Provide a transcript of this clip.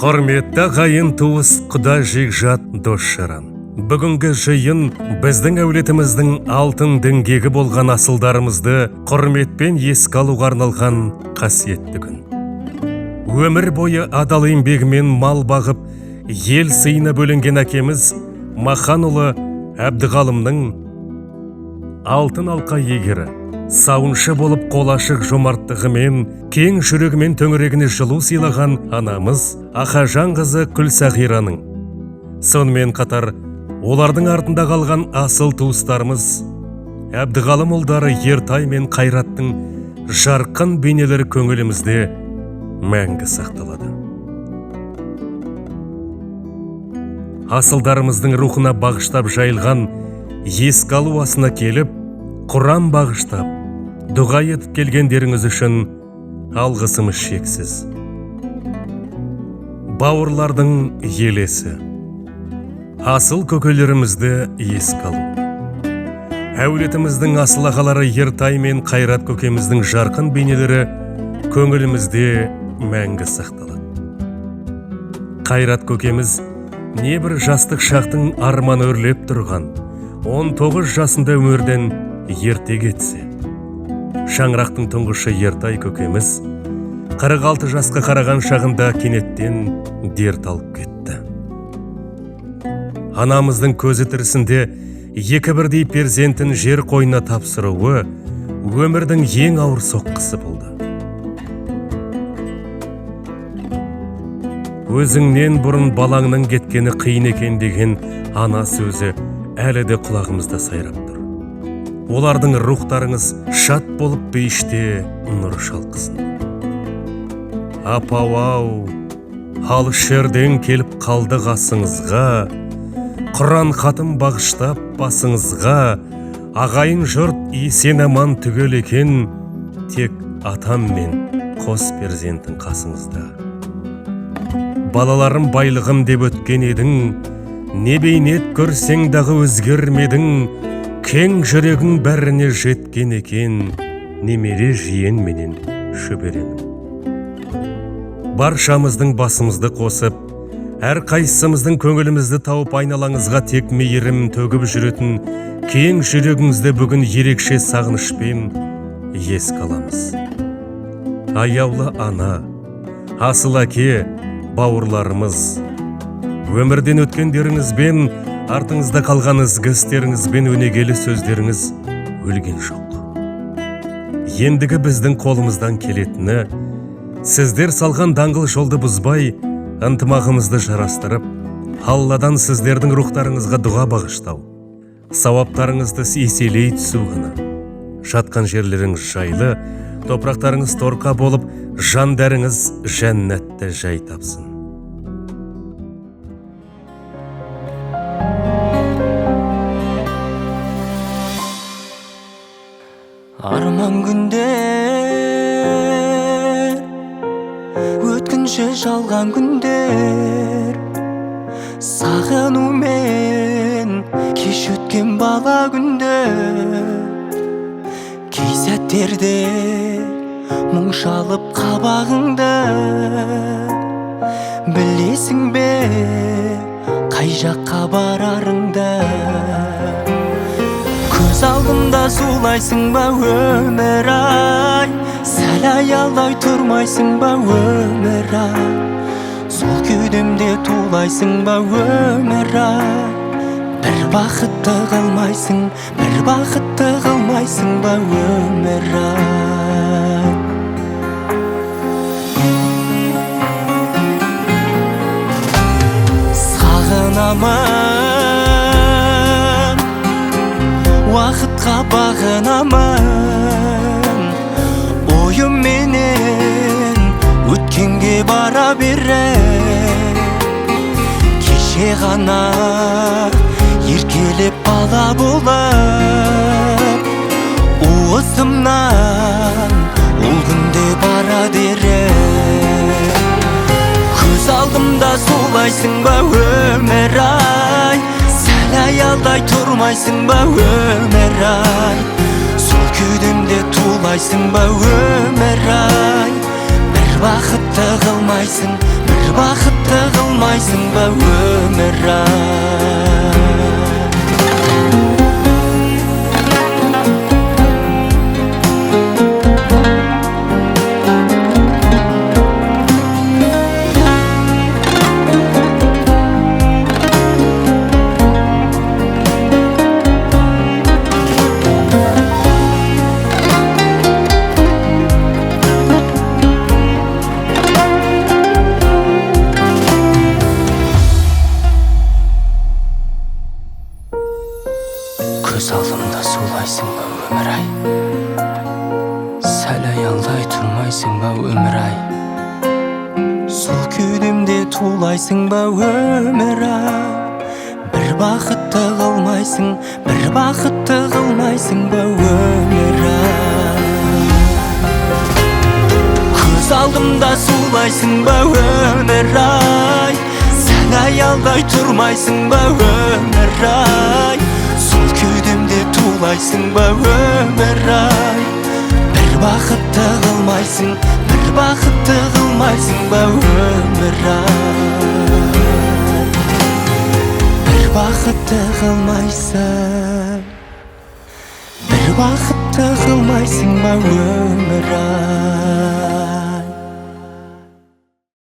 Құрметті ағайын туыс, құда жекжат дос жаран. Бүгінгі жиын біздің әулетіміздің алтын діңгегі болған асылдарымызды құрметпен еске алуға арналған қасиетті күн. Өмір бойы адал еңбегімен мал бағып, ел сыйына бөленген әкеміз Маханұлы Әбдіғалымның алтын алқа егері, сауыншы болып қолашық жомарттығымен, кең жүрегімен төңірегіне жылу сыйлаған анамыз Ақажан қызы Күлсағираның. Сонымен қатар олардың артында қалған асыл туыстарымыз Әбдіғалым ұлдары Ертай мен Қайраттың жарқын бейнелері көңілімізде мәңгі сақталады. Асылдарымыздың рухына бағыштап жайылған еске алу асына келіп, Құран бағыштап, дұға етіп келгендеріңіз үшін алғысымыз шексіз. Бауырлардың елесі, асыл көкелерімізді еске алу. Әулетіміздің асыл ағалары Ертай мен Қайрат көкеміздің жарқын бейнелері көңілімізде мәңгі сақталады. Қайрат көкеміз небір жастық шақтың арман өрлеп тұрған, 19 жасында өмірден ерте кетсе. Шаңырақтың тұңғышы Ертай көкеміз 46 жасқа қараған шағында кенеттен дерт алып кетті. Анамыздың көзі тірісінде екі бірдей перзентін жер қойнына тапсыруы өмірдің ең ауыр соққысы болды. Өзіңнен бұрын балаңның кеткені қиын екен деген ана сөзі әлі де құлағымызда сайрап тұр. Олардың рухтарыңыз шат болып пейіште нұр шалқысын. Апау-ау, алыс жерден келіп қалды қасыңызға, Құран хатым бағыштап басыңызға, ағайын жұрт есен аман түгел екен, тек атам мен қос перзентің қасыңызда. Балаларым байлығым деп өткен едің, не бейнет көрсең дағы өзгермедің, кең жүрегің бәріне жеткен екен, немере жиен менен шөберенің. Баршамыздың басымызды қосып, әр қайсымыздың көңілімізді тауып айналаңызға тек мейірім төгіп жүретін кең жүрегіңізді бүгін ерекше сағынышпен еске аламыз. Аяулы ана, асыл әке, бауырларымыз, өмірден өткендеріңізбен, артыңызда қалған ізгі істеріңізбен өнегелі сөздеріңіз өлген жоқ. Ендігі біздің қолымыздан келетіні, сіздер салған даңғыл жолды бұзбай, ынтымағымызды жарастырып, Алладан сіздердің рухтарыңызға дұға бағыштау, сауаптарыңызды еселей түсу ғана. Жатқан жерлеріңіз жайлы, топырақтарыңыз торқа болып, жандәріңіз жәннәтті жай тапсын. Арман күндер, өткінші жалған күндер, сағынумен кеш өткен бала күндер. Кей сәттерде мұң шалып қабағыңды, білесің бе қай жаққа барарыңды. Көз алдымда зулайсың ба өмір ай, сәл аялдай тұрмайсың ба өмір ай, сол кеудемде тулайсың ба өмір ай. Бір бақытты қылмайсың, бір бақытты қылмайсың ба өмір ай. Сағынамын, уақытқа бағынамын, ойымменен өткенге бара берем. Кеше ғана еркелеп бала болып, уысымнан ол күнде бара дерем. Көз алдымда солайсың ба өмір ай, сәл аялдай тұрмайсың ба өмір ай, сол кеудемде тулайсың ба өмір ай. Бір бақытты қылмайсың, бір бақытты turmayсың ба өмір-ай? Көз алдымда сулайсың ба өмір-ай? Сәл аялдай тұрмайсың ба өмір-ай? Сол кеудемде тулайсың ба өмір-ай? Бір бақытты қылмайсың, бір бақытты қылмайсың ба өмір-ай? Көз алдымда сулайсың ба өмір-ай? Сәл аялдай тұрмайсың ба өмір-ай? Сол кеудемде тулайсың ба өмір-ай? Бір бақытты қылмайсың, бір бақытты қылмайсың ба өмір-ай? Бір бақытты қылмайсың, бір бақытты қылмайсың ба өмір-ай?